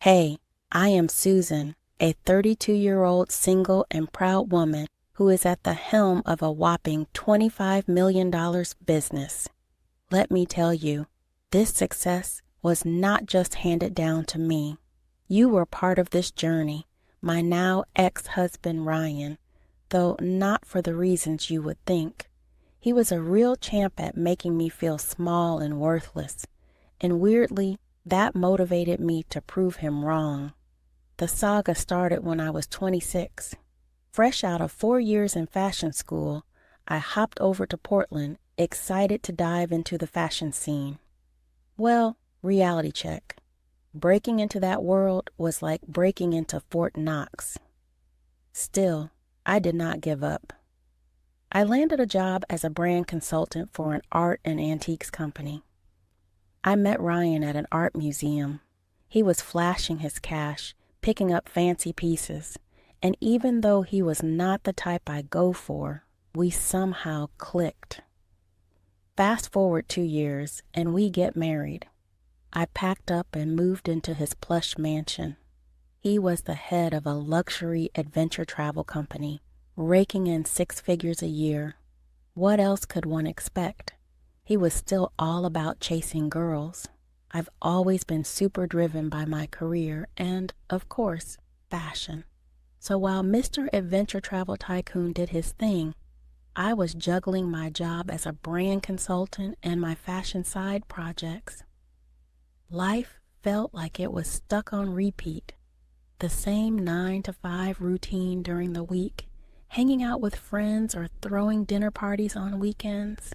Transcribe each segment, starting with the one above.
Hey, I am Susan, a 32-year-old single and proud woman who is at the helm of a whopping $25 million business. Let me tell you, this success was not just handed down to me. You were part of this journey, my now ex-husband Ryan, though not for the reasons you would think. He was a real champ at making me feel small and worthless, and weirdly, that motivated me to prove him wrong. The saga started when I was 26. Fresh out of 4 years in fashion school, I hopped over to Portland, excited to dive into the fashion scene. Well, reality check. Breaking into that world was like breaking into Fort Knox. Still, I did not give up. I landed a job as a brand consultant for an art and antiques company. I met Ryan at an art museum. He was flashing his cash, picking up fancy pieces, and even though he was not the type I go for, we somehow clicked. Fast forward 2 years, and we get married. I packed up and moved into his plush mansion. He was the head of a luxury adventure travel company, raking in 6 figures a year. What else could one expect? He was still all about chasing girls. I've always been super driven by my career and, of course, fashion. So while Mr. Adventure Travel Tycoon did his thing, I was juggling my job as a brand consultant and my fashion side projects. Life felt like it was stuck on repeat. The same 9 to 5 routine during the week, hanging out with friends or throwing dinner parties on weekends.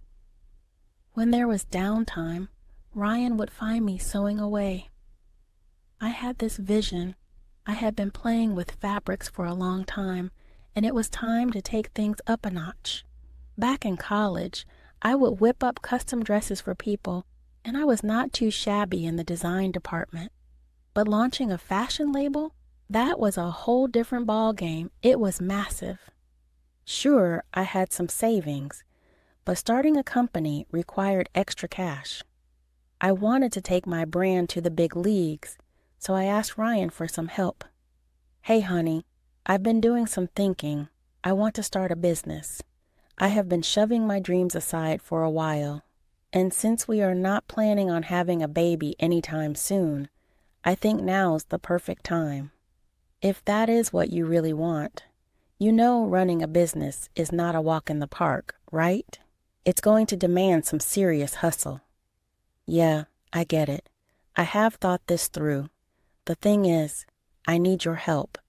When there was downtime, Ryan would find me sewing away. I had this vision. I had been playing with fabrics for a long time, and it was time to take things up a notch. Back in college, I would whip up custom dresses for people, and I was not too shabby in the design department. But launching a fashion label, that was a whole different ball game. It was massive. Sure, I had some savings, but starting a company required extra cash. I wanted to take my brand to the big leagues, so I asked Ryan for some help. Hey, honey, I've been doing some thinking. I want to start a business. I have been shoving my dreams aside for a while, and since we are not planning on having a baby anytime soon, I think now's the perfect time. If that is what you really want, you know running a business is not a walk in the park, right? It's going to demand some serious hustle. Yeah, I get it. I have thought this through. The thing is, I need your help.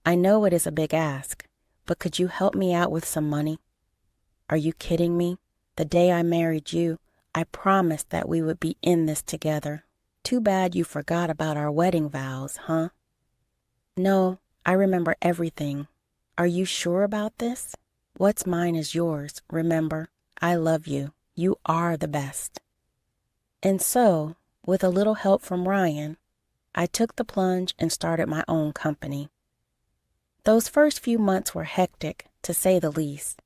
I know it is a big ask, but could you help me out with some money? Are you kidding me? The day I married you, I promised that we would be in this together. Too bad you forgot about our wedding vows, huh? No, I remember everything. Are you sure about this? What's mine is yours, remember? I love you. You are the best. And so, with a little help from Ryan, I took the plunge and started my own company. Those first few months were hectic, to say the least,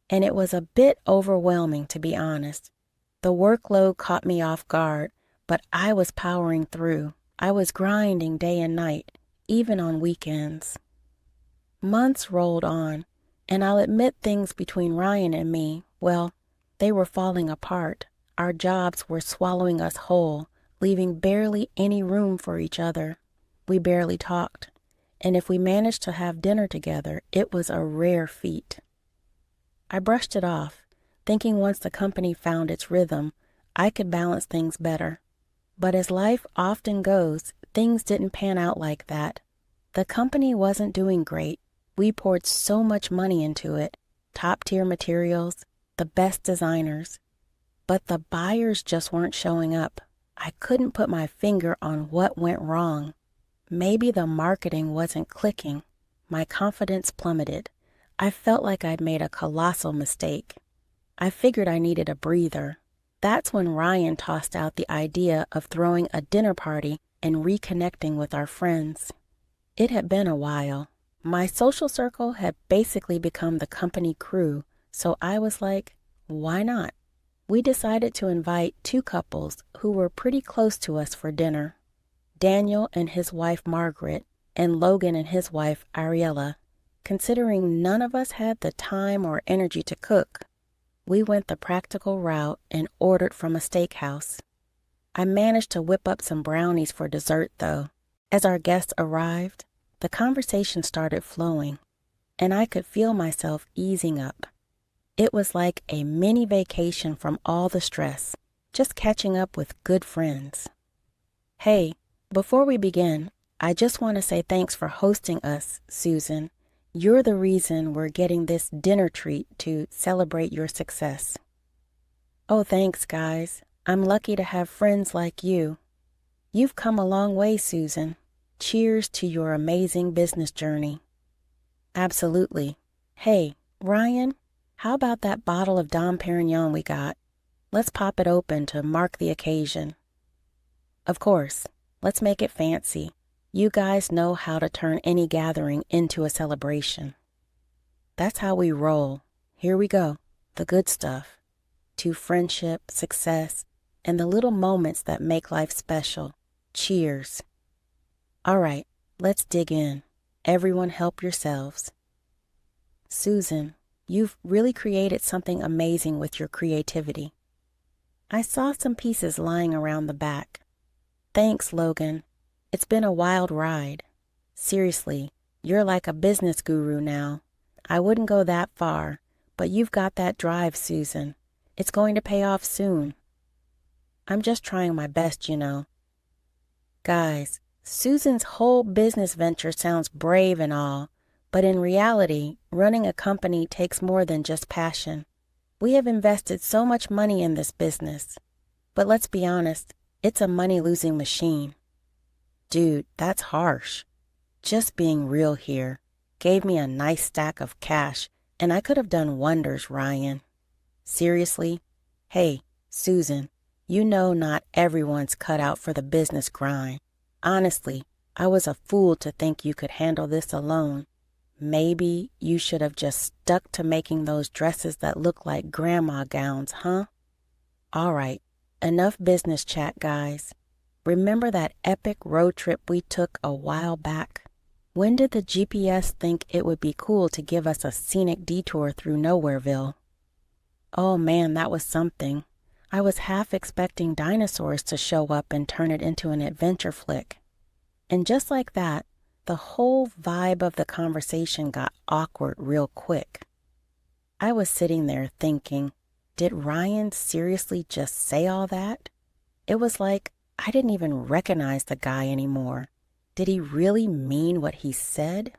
and it was a bit overwhelming, to be honest. The workload caught me off guard, but I was powering through. I was grinding day and night, even on weekends. Months rolled on, and I'll admit things between Ryan and me, well, they were falling apart. Our jobs were swallowing us whole, leaving barely any room for each other. We barely talked, and if we managed to have dinner together, it was a rare feat. I brushed it off, thinking once the company found its rhythm, I could balance things better. But as life often goes, things didn't pan out like that. The company wasn't doing great. We poured so much money into it, top-tier materials, the best designers. But the buyers just weren't showing up. I couldn't put my finger on what went wrong. Maybe the marketing wasn't clicking. My confidence plummeted. I felt like I'd made a colossal mistake. I figured I needed a breather. That's when Ryan tossed out the idea of throwing a dinner party and reconnecting with our friends. It had been a while. My social circle had basically become the company crew, so I was like, why not? We decided to invite 2 couples who were pretty close to us for dinner. Daniel and his wife Margaret, and Logan and his wife Ariella. Considering none of us had the time or energy to cook, we went the practical route and ordered from a steakhouse. I managed to whip up some brownies for dessert, though. As our guests arrived, the conversation started flowing, and I could feel myself easing up. It was like a mini vacation from all the stress, just catching up with good friends. Hey, before we begin, I just want to say thanks for hosting us, Susan. You're the reason we're getting this dinner treat to celebrate your success. Oh, thanks, guys. I'm lucky to have friends like you. You've come a long way, Susan. Cheers to your amazing business journey. Absolutely. Hey, Ryan, how about that bottle of Dom Perignon we got? Let's pop it open to mark the occasion. Of course. Let's make it fancy. You guys know how to turn any gathering into a celebration. That's how we roll. Here we go. The good stuff. To friendship, success, and the little moments that make life special. Cheers. All right, let's dig in. Everyone help yourselves. Susan, you've really created something amazing with your creativity. I saw some pieces lying around the back. Thanks, Logan. It's been a wild ride. Seriously, you're like a business guru now. I wouldn't go that far, but you've got that drive, Susan. It's going to pay off soon. I'm just trying my best, you know. Guys, Susan's whole business venture sounds brave and all, but in reality, running a company takes more than just passion. We have invested so much money in this business. But let's be honest, it's a money-losing machine. Dude, that's harsh. Just being real here. Gave me a nice stack of cash, and I could have done wonders, Ryan. Seriously? Hey, Susan, you know not everyone's cut out for the business grind. Honestly, I was a fool to think you could handle this alone. Maybe you should have just stuck to making those dresses that look like grandma gowns, huh? All right, enough business chat, guys. Remember that epic road trip we took a while back? When did the GPS think it would be cool to give us a scenic detour through Nowhereville? Oh man, that was something. I was half expecting dinosaurs to show up and turn it into an adventure flick. And just like that, the whole vibe of the conversation got awkward real quick. I was sitting there thinking, did Ryan seriously just say all that? It was like I didn't even recognize the guy anymore. Did he really mean what he said?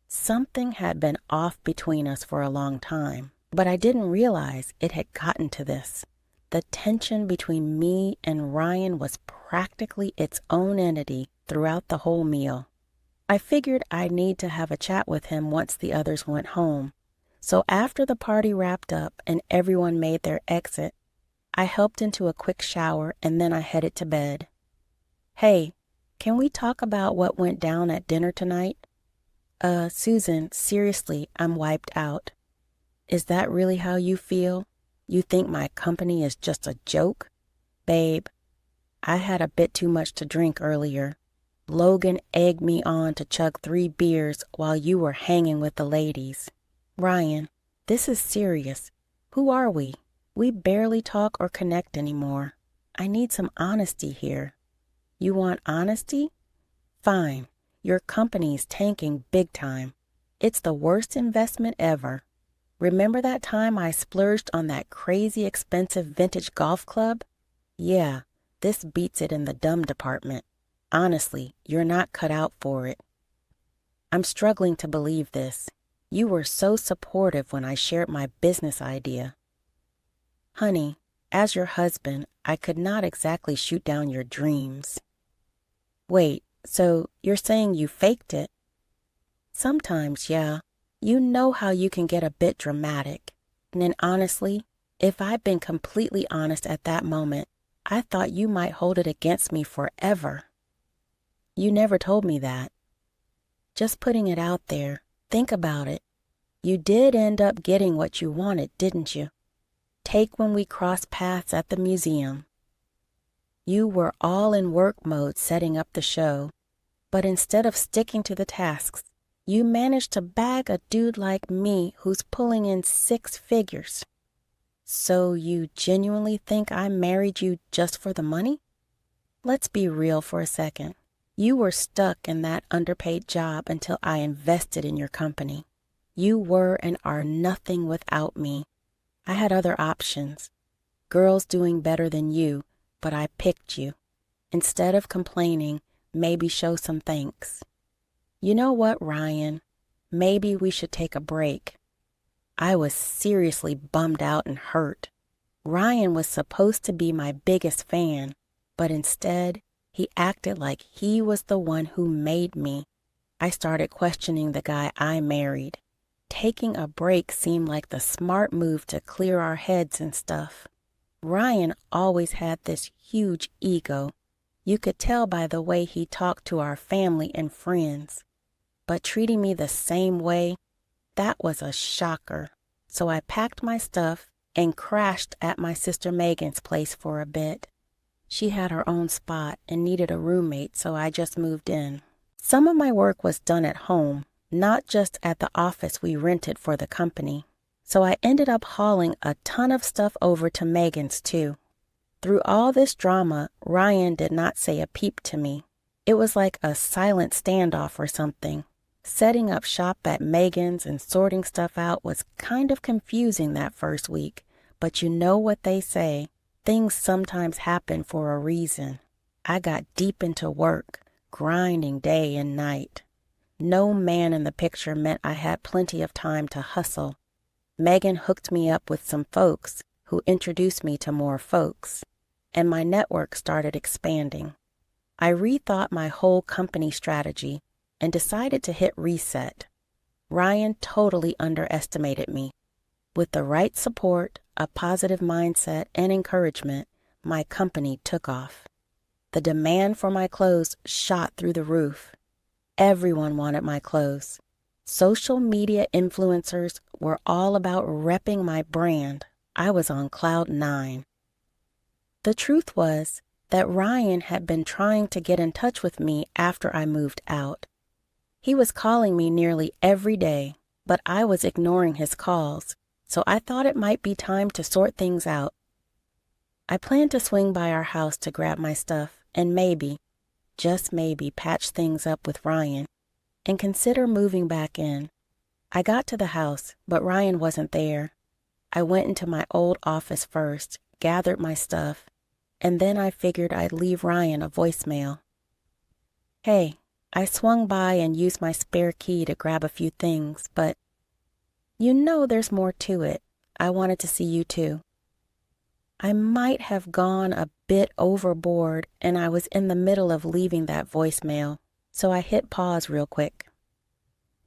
Something had been off between us for a long time, but I didn't realize it had gotten to this. The tension between me and Ryan was practically its own entity throughout the whole meal. I figured I'd need to have a chat with him once the others went home. So after the party wrapped up and everyone made their exit, I helped into a quick shower and then I headed to bed. Hey, can we talk about what went down at dinner tonight? Susan, seriously, I'm wiped out. Is that really how you feel? You think my company is just a joke? Babe, I had a bit too much to drink earlier. Logan egged me on to chug 3 beers while you were hanging with the ladies. Ryan, this is serious. Who are we? We barely talk or connect anymore. I need some honesty here. You want honesty? Fine. Your company's tanking big time. It's the worst investment ever. Remember that time I splurged on that crazy expensive vintage golf club? Yeah, this beats it in the dumb department. Honestly, you're not cut out for it. I'm struggling to believe this. You were so supportive when I shared my business idea. Honey, as your husband, I could not exactly shoot down your dreams. Wait, so you're saying you faked it? Sometimes, yeah. You know how you can get a bit dramatic. And then honestly, if I'd been completely honest at that moment, I thought you might hold it against me forever. You never told me that. Just putting it out there. Think about it. You did end up getting what you wanted, didn't you? Take when we crossed paths at the museum. You were all in work mode setting up the show, but instead of sticking to the tasks, you managed to bag a dude like me who's pulling in 6 figures. So you genuinely think I married you just for the money? Let's be real for a second. You were stuck in that underpaid job until I invested in your company. You were and are nothing without me. I had other options. Girls doing better than you, but I picked you. Instead of complaining, maybe show some thanks. You know what, Ryan? Maybe we should take a break. I was seriously bummed out and hurt. Ryan was supposed to be my biggest fan, but instead, he acted like he was the one who made me. I started questioning the guy I married. Taking a break seemed like the smart move to clear our heads and stuff. Ryan always had this huge ego. You could tell by the way he talked to our family and friends. But treating me the same way, that was a shocker. So I packed my stuff and crashed at my sister Megan's place for a bit. She had her own spot and needed a roommate, so I just moved in. Some of my work was done at home, not just at the office we rented for the company. So I ended up hauling a ton of stuff over to Megan's too. Through all this drama, Ryan did not say a peep to me. It was like a silent standoff or something. Setting up shop at Megan's and sorting stuff out was kind of confusing that first week, but you know what they say, things sometimes happen for a reason. I got deep into work, grinding day and night. No man in the picture meant I had plenty of time to hustle. Megan hooked me up with some folks who introduced me to more folks, and my network started expanding. I rethought my whole company strategy and decided to hit reset. Ryan totally underestimated me. With the right support, a positive mindset, and encouragement, my company took off. The demand for my clothes shot through the roof. Everyone wanted my clothes. Social media influencers were all about repping my brand. I was on cloud 9. The truth was that Ryan had been trying to get in touch with me after I moved out. He was calling me nearly every day, but I was ignoring his calls, so I thought it might be time to sort things out. I planned to swing by our house to grab my stuff and maybe, just maybe, patch things up with Ryan and consider moving back in. I got to the house, but Ryan wasn't there. I went into my old office first, gathered my stuff, and then I figured I'd leave Ryan a voicemail. Hey, I swung by and used my spare key to grab a few things, but you know there's more to it. I wanted to see you too. I might have gone a bit overboard, and I was in the middle of leaving that voicemail, so I hit pause real quick.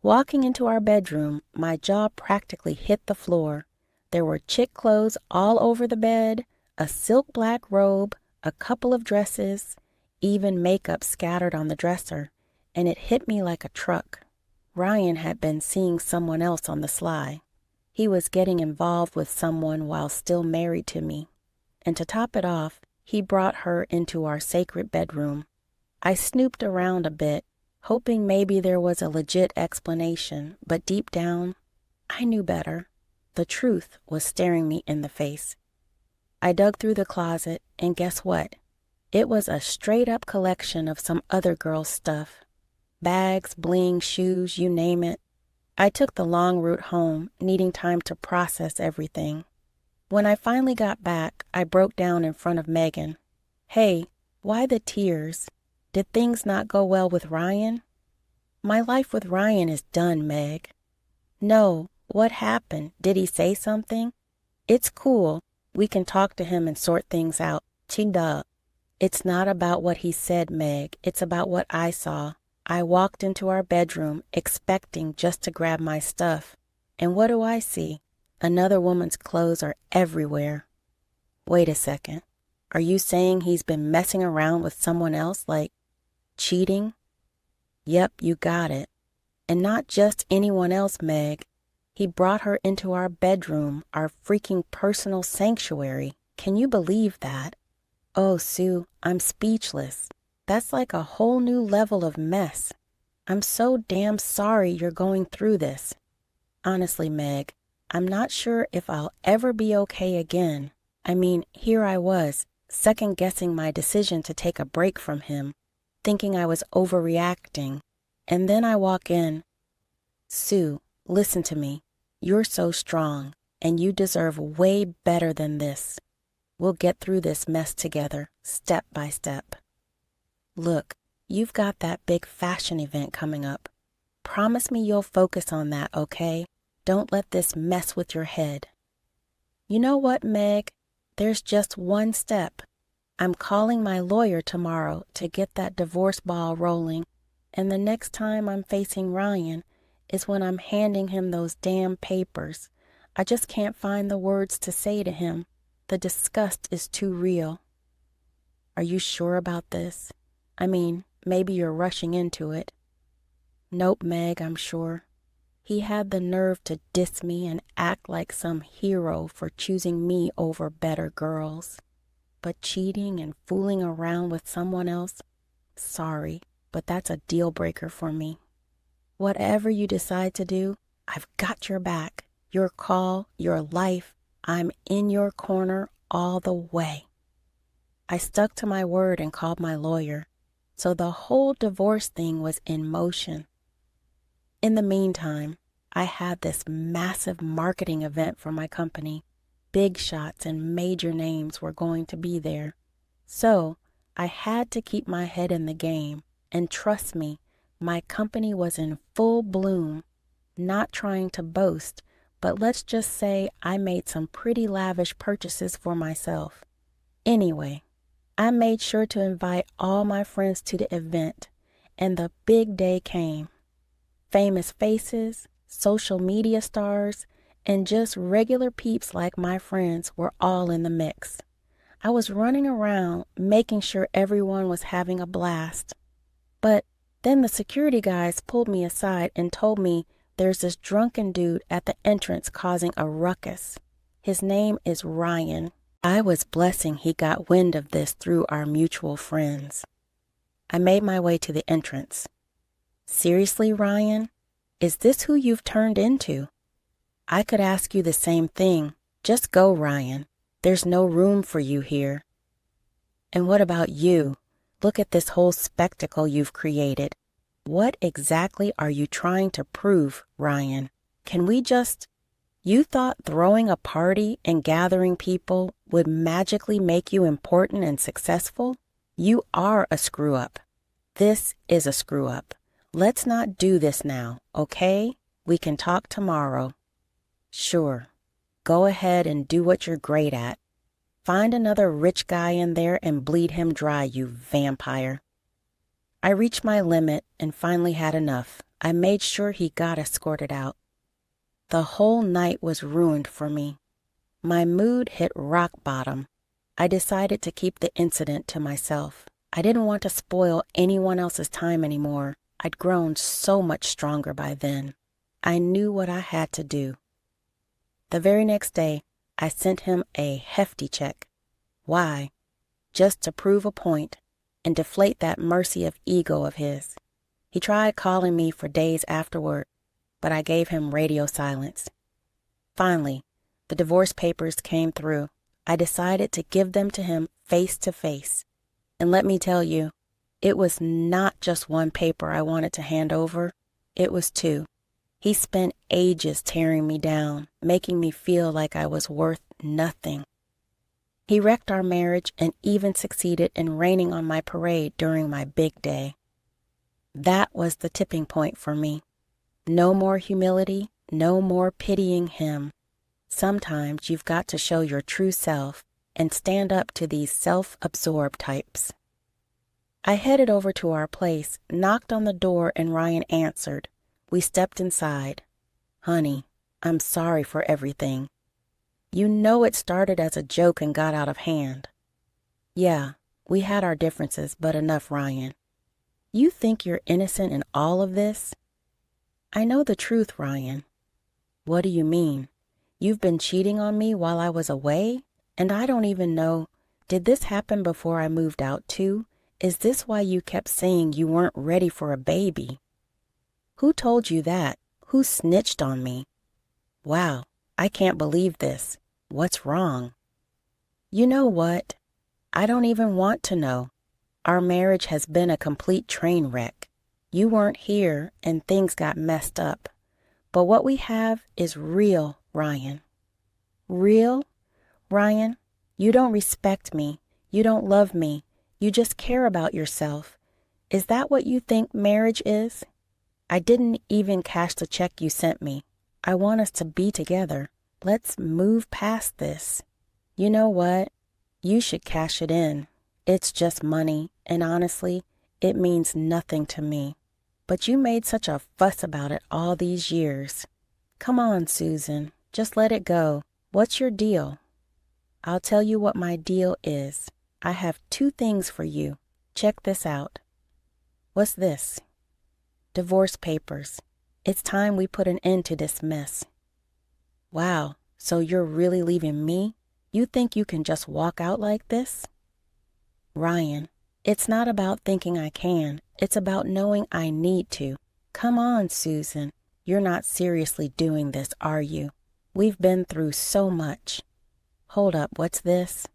Walking into our bedroom, my jaw practically hit the floor. There were chick clothes all over the bed, a silk black robe, a couple of dresses, even makeup scattered on the dresser, and it hit me like a truck. Ryan had been seeing someone else on the sly. He was getting involved with someone while still married to me. And to top it off, he brought her into our sacred bedroom. I snooped around a bit, hoping maybe there was a legit explanation, but deep down, I knew better. The truth was staring me in the face. I dug through the closet, and guess what? It was a straight-up collection of some other girl's stuff. Bags, bling, shoes, you name it. I took the long route home, needing time to process everything. When I finally got back, I broke down in front of Megan. Hey, why the tears? Did things not go well with Ryan? My life with Ryan is done, Meg. No, what happened? Did he say something? It's cool. We can talk to him and sort things out. Chi-duh. It's not about what he said, Meg. It's about what I saw. I walked into our bedroom expecting just to grab my stuff. And what do I see? Another woman's clothes are everywhere. Wait a second. Are you saying he's been messing around with someone else, like cheating? Yep, you got it. And not just anyone else, Meg. He brought her into our bedroom, our freaking personal sanctuary. Can you believe that? Oh, Sue, I'm speechless. That's like a whole new level of mess. I'm so damn sorry you're going through this. Honestly, Meg, I'm not sure if I'll ever be okay again. I mean, here I was, second-guessing my decision to take a break from him, thinking I was overreacting. And then I walk in. Sue, listen to me. You're so strong, and you deserve way better than this. We'll get through this mess together, step by step. Look, you've got that big fashion event coming up. Promise me you'll focus on that, okay? Don't let this mess with your head. You know what, Meg? There's just one step. I'm calling my lawyer tomorrow to get that divorce ball rolling, and the next time I'm facing Ryan is when I'm handing him those damn papers. I just can't find the words to say to him. The disgust is too real. Are you sure about this? I mean, maybe you're rushing into it. Nope, Meg, I'm sure. He had the nerve to diss me and act like some hero for choosing me over better girls. But cheating and fooling around with someone else? Sorry, but that's a deal breaker for me. Whatever you decide to do, I've got your back. Your call, your life. I'm in your corner all the way. I stuck to my word and called my lawyer, so the whole divorce thing was in motion. In the meantime, I had this massive marketing event for my company. Big shots and major names were going to be there. So I had to keep my head in the game, and trust me, my company was in full bloom, not trying to boast, but let's just say I made some pretty lavish purchases for myself. Anyway, I made sure to invite all my friends to the event, and the big day came. Famous faces, social media stars, and just regular peeps like my friends were all in the mix. I was running around making sure everyone was having a blast. But then the security guys pulled me aside and told me there's this drunken dude at the entrance causing a ruckus. His name is Ryan. I was blessing he got wind of this through our mutual friends. I made my way to the entrance. Seriously, Ryan? Is this who you've turned into? I could ask you the same thing. Just go, Ryan. There's no room for you here. And what about you? Look at this whole spectacle you've created. What exactly are you trying to prove, Ryan? Can we just... You thought throwing a party and gathering people would magically make you important and successful? You are a screw-up. This is a screw-up. Let's not do this now, okay? We can talk tomorrow. Sure. Go ahead and do what you're great at. Find another rich guy in there and bleed him dry, you vampire. I reached my limit and finally had enough. I made sure he got escorted out. The whole night was ruined for me. My mood hit rock bottom. I decided to keep the incident to myself. I didn't want to spoil anyone else's time anymore. I'd grown so much stronger by then. I knew what I had to do. The very next day, I sent him a hefty check. Why? Just to prove a point and deflate that mercy of ego of his. He tried calling me for days afterward, but I gave him radio silence. Finally, the divorce papers came through. I decided to give them to him face to face. And let me tell you, it was not just one paper I wanted to hand over. It was two. He spent ages tearing me down, making me feel like I was worth nothing. He wrecked our marriage and even succeeded in raining on my parade during my big day. That was the tipping point for me. No more humility, no more pitying him. Sometimes you've got to show your true self and stand up to these self-absorbed types. I headed over to our place, knocked on the door, and Ryan answered. We stepped inside. Honey, I'm sorry for everything. You know it started as a joke and got out of hand. Yeah, we had our differences, but enough, Ryan. You think you're innocent in all of this? I know the truth, Ryan. What do you mean? You've been cheating on me while I was away, and I don't even know. Did this happen before I moved out too? Is this why you kept saying you weren't ready for a baby? Who told you that? Who snitched on me? Wow, I can't believe this. What's wrong? You know what? I don't even want to know. Our marriage has been a complete train wreck. You weren't here and things got messed up. But what we have is real, Ryan. Real? Ryan, you don't respect me. You don't love me. You just care about yourself. Is that what you think marriage is? I didn't even cash the check you sent me. I want us to be together. Let's move past this. You know what? You should cash it in. It's just money, and honestly, it means nothing to me. But you made such a fuss about it all these years. Come on, Susan. Just let it go. What's your deal? I'll tell you what my deal is. I have 2 things for you. Check this out. What's this? Divorce papers. It's time we put an end to this mess. Wow, so you're really leaving me? You think you can just walk out like this? Ryan, it's not about thinking I can. It's about knowing I need to. Come on, Susan. You're not seriously doing this, are you? We've been through so much. Hold up, what's this?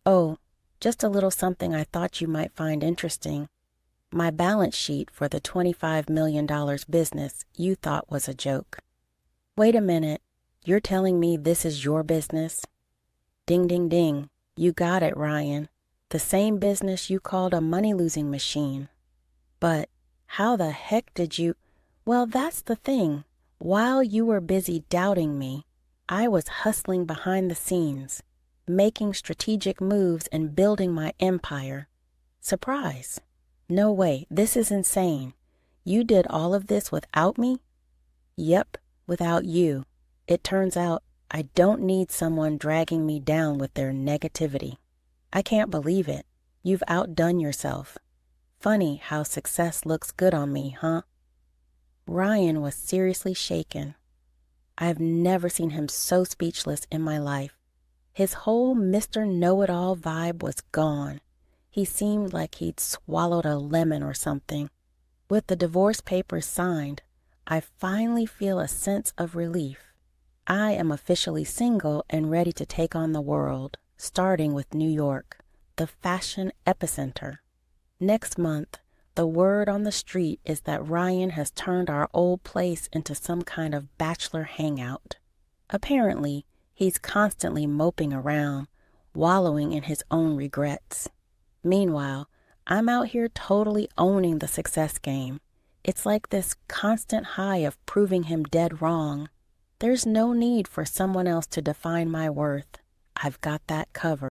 Oh, just a little something I thought you might find interesting. My balance sheet for the $25 million business you thought was a joke. Wait a minute. You're telling me this is your business? Ding, ding, ding. You got it, Ryan. The same business you called a money-losing machine. But how the heck did you... Well, that's the thing. While you were busy doubting me, I was hustling behind the scenes, making strategic moves and building my empire. Surprise. No way, this is insane. You did all of this without me? Yep, without you. It turns out I don't need someone dragging me down with their negativity. I can't believe it. You've outdone yourself. Funny how success looks good on me, huh? Ryan was seriously shaken. I've never seen him so speechless in my life. His whole Mr. Know-It-All vibe was gone. He seemed like he'd swallowed a lemon or something. With the divorce papers signed, I finally feel a sense of relief. I am officially single and ready to take on the world, starting with New York, the fashion epicenter. Next month, the word on the street is that Ryan has turned our old place into some kind of bachelor hangout. Apparently, he's constantly moping around, wallowing in his own regrets. Meanwhile, I'm out here totally owning the success game. It's like this constant high of proving him dead wrong. There's no need for someone else to define my worth. I've got that covered.